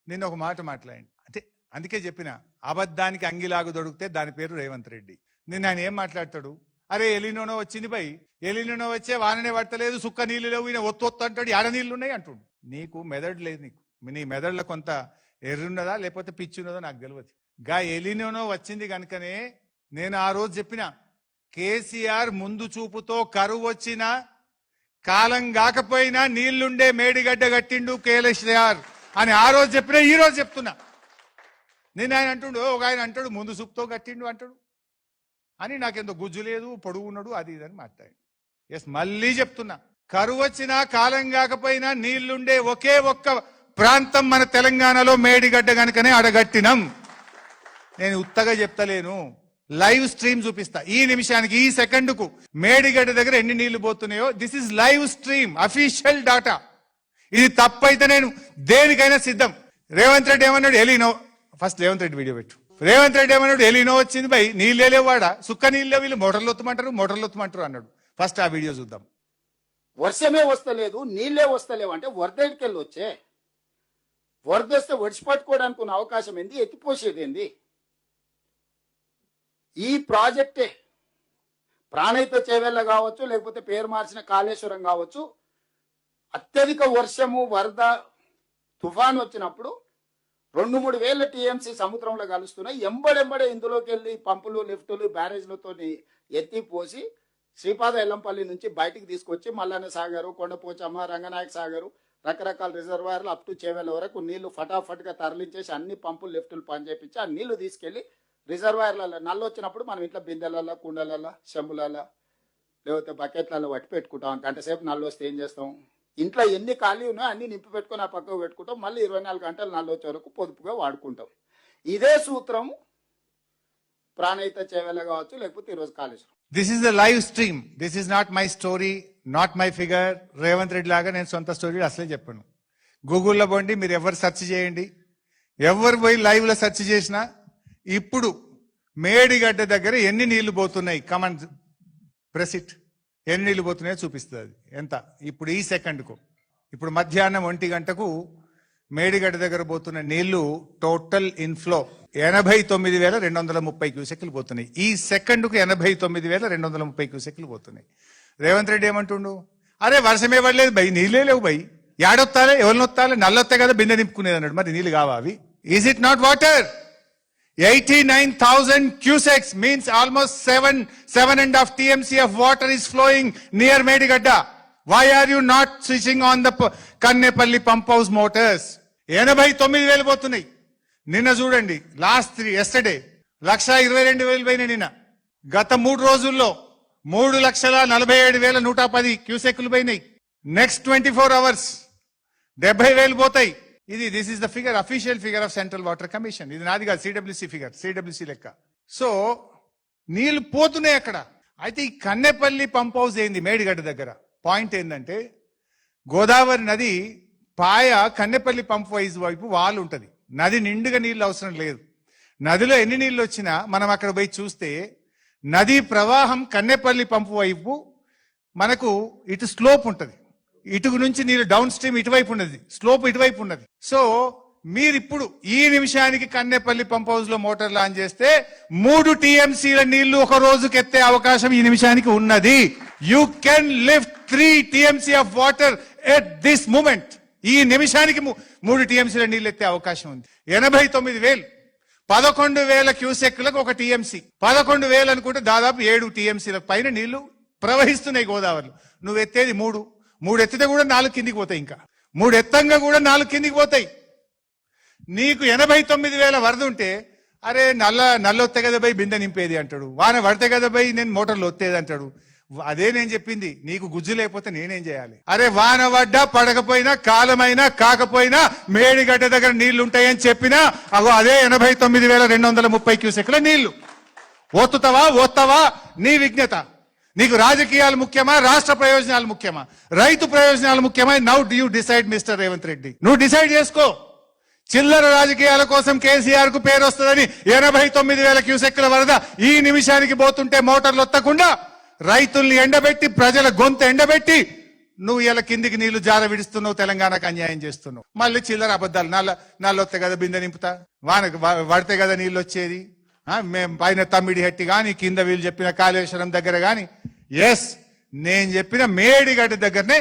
నిన్న ఒక మాట మాట్లాడండి అంటే అందుకే చెప్పిన అబద్ధానికి అంగిలాగు దొరికితే దాని పేరు రేవంత్ రెడ్డి. నిన్న ఆయన ఏం మాట్లాడతాడు, అరే ఎలినోనో వచ్చింది బై, ఎలినోనో వచ్చే వాననే పడతలేదు, సుక్క నీళ్ళు లేవు, ఈయన ఒత్తు అంటాడు, ఆడ నీళ్లు ఉన్నాయి అంటుండు. నీకు మెదడు లేదు, నీ మెదడులో కొంత ఎర్రున్నదా లేకపోతే పిచ్చి ఉన్నదో నాకు తెలియదు. గా ఎలినోనో వచ్చింది కనుకనే నేను ఆ రోజు చెప్పిన కేసీఆర్ ముందు చూపుతో కరువు వచ్చినా కాలం కాకపోయినా నీళ్లుండే మేడిగడ్డ కట్టిండు కేసీఆర్ అని ఆ రోజు చెప్పినా ఈ రోజు చెప్తున్నా. నేను ఆయన అంటుండు, ఒక ఆయన అంటాడు ముందు చూపుతో కట్టిండు అంటాడు అని, నాకెంతో గుజ్జు లేదు పొడుగు ఉన్నాడు అది ఇదని మాట్లాడి. ఎస్ మళ్ళీ చెప్తున్నా, కరువు వచ్చినా కాలం కాకపోయినా నీళ్లుండే ఒకే ఒక్క ప్రాంతం మన తెలంగాణలో మేడిగడ్డ కనుకనే అడగట్టినం. నేను ఉత్తగా చెప్తలేను, లైవ్ స్ట్రీమ్ చూపిస్తా. ఈ నిమిషానికి ఈ సెకండ్కు మేడిగడ్డ దగ్గర ఎన్ని నీళ్లు పోతున్నాయో this is live stream, official data. ఇది తప్పైతే నేను దేనికైనా సిద్ధం. రేవంత్ రెడ్డి ఏమన్నాడు, ఎలినో ఫస్ట్ రేవంత్ రెడ్డి వీడియో పెట్టు. రేవంత్ రెడ్డి ఏమన్నాడు, ఎలినో వచ్చింది బై, నీళ్ళే లేవాడా, సుక్క నీళ్ళే, వీళ్ళు మోటార్లు ఒత్తమంటారు అన్నాడు. ఫస్ట్ ఆ వీడియో చూద్దాం. వర్షమే వస్తలేదు, నీళ్లే వస్తలేవు అంటే వరదకెళ్ళి వచ్చే వరద వస్తే ఒడిచిపట్టుకోవడానికి ఉన్న అవకాశం ఏంది, ఎత్తిపోసేది ఏంది? ఈ ప్రాజెక్టే ప్రాణహిత చేవెళ్ళ కావచ్చు, లేకపోతే పేరు మార్చిన కాళేశ్వరం కావచ్చు, అత్యధిక వర్షము వరద తుఫాన్ వచ్చినప్పుడు 2-3 వేల టీఎంసీ సముద్రంలో కలుస్తున్నాయి. ఎంబడెంబడే ఇందులోకి వెళ్ళి పంపులు, లిఫ్టులు, బ్యారేజ్లతో ఎత్తిపోసి శ్రీపాద ఎల్లంపల్లి నుంచి బయటికి తీసుకొచ్చి మల్లన్న సాగరు, కొండపోచమ్మ, రంగనాయక సాగరు, రకరకాల రిజర్వాయర్లు అప్ టు చేవెళ్ళ వరకు నీళ్లు ఫటాఫట్గా తరలించేసి అన్ని పంపులు, లిఫ్టులు పనిచేపించి ఆ నీళ్లు తీసుకెళ్లి రిజర్వాయర్లలో నల్లు వచ్చినప్పుడు మనం ఇంట్లో బిందెలలో, కుండలలో, చెంబులలో లేకపోతే బకెట్లలో పట్టి పెట్టుకుంటాం. గంటసేపు నల్లు వస్తే ఏం చేస్తాం, ఇంట్లో ఎన్ని ఖాళీ ఉన్నాయో అన్ని నింపి పెట్టుకుని ఆ పక్కకు పెట్టుకుంటాం. మళ్ళీ 24 గంటలు నల్లు వచ్చే వరకు పొదుపుగా వాడుకుంటాం. ఇదే సూత్రం ప్రాణహిత చేవెళ్ళ కావచ్చు, లేకపోతే ఈరోజు Kaleshwaram. This is the live stream, this is not my story, not my figure. Revanth Reddy లాగా నేను సొంత స్టోరీ అసలే చెప్పాను. గూగుల్లో పోండి, మీరు ఎవరు సెర్చ్ చేయండి, ఎవరు పోయి లైవ్ లో సెర్చ్ చేసినా ఇప్పుడు మేడిగడ్డ దగ్గర ఎన్ని నీళ్లు పోతున్నాయి, కమాండ్ ప్రెస్ ఇట్, ఎన్ని నీళ్లు పోతున్నాయో చూపిస్తుంది. ఎంత ఇప్పుడు ఈ సెకండ్కు, ఇప్పుడు మధ్యాహ్నం 1 గంటకు మేడిగడ్డ దగ్గర పోతున్న నీళ్లు టోటల్ ఇన్ఫ్లో 89,230 క్యూసెక్లు పోతున్నాయి. ఈ సెకండ్కు 89,230 క్యూసెక్లు పోతున్నాయి. రేవంత్ రెడ్డి ఏమంటుండు, అరే వర్షమే పడలేదు బై, నీళ్ళే లేవు బై, ఏడొత్తాలే, ఎవరిని వస్తాలే, నల్లొత్తాయి కదా బిందె నింపుకునేది అన్నాడు. మరి నీళ్ళు కావా అవి? Is it not water? 89,000 cusecs means almost 7.5 TMC of water is flowing near Medigadda. Why are you not switching on the Kannepalli pump house motors? 89,000 పోతున్నాయి. నిన్న చూడండి, లాస్ట్ ఎస్టర్డే 1,22,000 పోయినాయి. నిన్న గత 3 రోజుల్లో 3,47,110 క్యూసెక్లు పోయినాయి. నెక్స్ట్ 24 hours 70,000 పోతాయి. This is the figure, official figure of central water commission. ఇది నాది కాదు, సిడబ్ల్యూసీ ఫిగర్, సిడబ్ల్యూసీ లెక్క. సో నీళ్లు పోతున్నాయి అక్కడ. అయితే ఈ కన్నెపల్లి పంప్ హౌస్ ఏంది మేడిగడ్డ దగ్గర? పాయింట్ ఏంటంటే గోదావరి నది పాయ కన్నెపల్లి పంప్ హౌస్ వైపు వాల్ ఉంటుంది. నది నిండుగా నీళ్లు అవసరం లేదు. నదిలో ఎన్ని నీళ్లు వచ్చినా మనం అక్కడ పోయి చూస్తే నదీ ప్రవాహం కన్నెపల్లి పంపు వైపు మనకు ఇటు స్లోప్ ఉంటుంది, ఇటు నుంచి నీళ్ళు డౌన్ స్ట్రీమ్ ఇటువైపు ఉన్నది, స్లోప్ ఇటువైపు ఉన్నది. సో మీరిప్పుడు ఈ నిమిషానికి కన్నెపల్లి పంప్ హౌస్ లో మోటార్ లాంచ్ చేస్తే 3 TMCల నీళ్లు ఒక రోజుకి ఎత్తే అవకాశం ఈ నిమిషానికి ఉన్నది. You can lift 3 TMC of water at this moment. ఈ నిమిషానికి 3 TMCల నీళ్లు ఎత్తే అవకాశం ఉంది. 89,000, 11,000 క్యూసెక్లకు 1 TMC, 11,000 అనుకుంటే దాదాపు 7 TMCల పైన నీళ్లు ప్రవహిస్తున్నాయి గోదావరిలో. నువ్వు ఎత్తేది 3 ఎత్తితే కూడా 4 కిందికి పోతాయి, ఇంకా 3 ఎత్తంగా కూడా 4 కిందికి పోతాయి. నీకు 89,000 వరద ఉంటే అరే నల్లొత్తే కదా బై బిందె నింపేది అంటాడు, వాన పడితే కదా బై నేను మోటార్లు ఒత్తేది అంటాడు. అదే నేను చెప్పింది, నీకు గుజ్జు లేకపోతే నేనేం చేయాలి? అరే వాన పడ్డా పడకపోయినా కాలమైనా కాకపోయినా మేడిగడ్డ దగ్గర నీళ్లు ఉంటాయని చెప్పినా అగో అదే 89,230 క్యూసెక్ల నీళ్లు. ఓత్తావా నీ విజ్ఞత. నీకు రాజకీయాలు ముఖ్యమా, రాష్ట్ర ప్రయోజనాలు ముఖ్యమా, రైతు ప్రయోజనాలు ముఖ్యమా? Now do you decide mister Revanth Reddy. నువ్వు డిసైడ్ చేసుకో. చిల్లర రాజకీయాల కోసం కేసీఆర్ కు పేరు వస్తుందని 89,000 క్యూసెక్ల వరద ఈ నిమిషానికి పోతుంటే మోటార్లు ఒత్తకుండా రైతుల్ని ఎండబెట్టి, ప్రజల గొంతు ఎండబెట్టి నువ్వు ఇలా కిందికి నీళ్లు జార విడుస్తున్నావు, తెలంగాణకు అన్యాయం చేస్తున్నావు. మళ్ళీ చిల్లర అబద్ధాలు, నల్లొత్తే కదా బిందె నింపుతా, వాడితే కదా నీళ్ళు వచ్చేది. మేము పైన తమ్మిడి హట్టి గాని, కింద వీళ్ళు చెప్పిన కాళేశ్వరం దగ్గర గాని, ఎస్ నేను చెప్పిన మేడిగడ్డ దగ్గరనే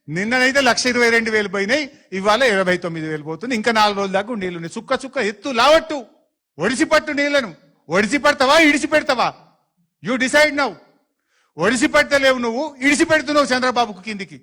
నిన్ననైతే 1,22,000 పోయినాయి, ఇవాళ 29,000 పోతుంది. ఇంకా 4 రోజుల దాకా నీళ్లు చుక్క చుక్క ఎత్తు లావట్టు, ఒడిసిపట్టు నీళ్లను. ఒడిసిపడతావా ఇడిచిపెడతావా? You decide now. ఒడిసిపెడతలేవు నువ్వు, ఇడిచిపెడుతున్నావు చంద్రబాబుకు కిందికి.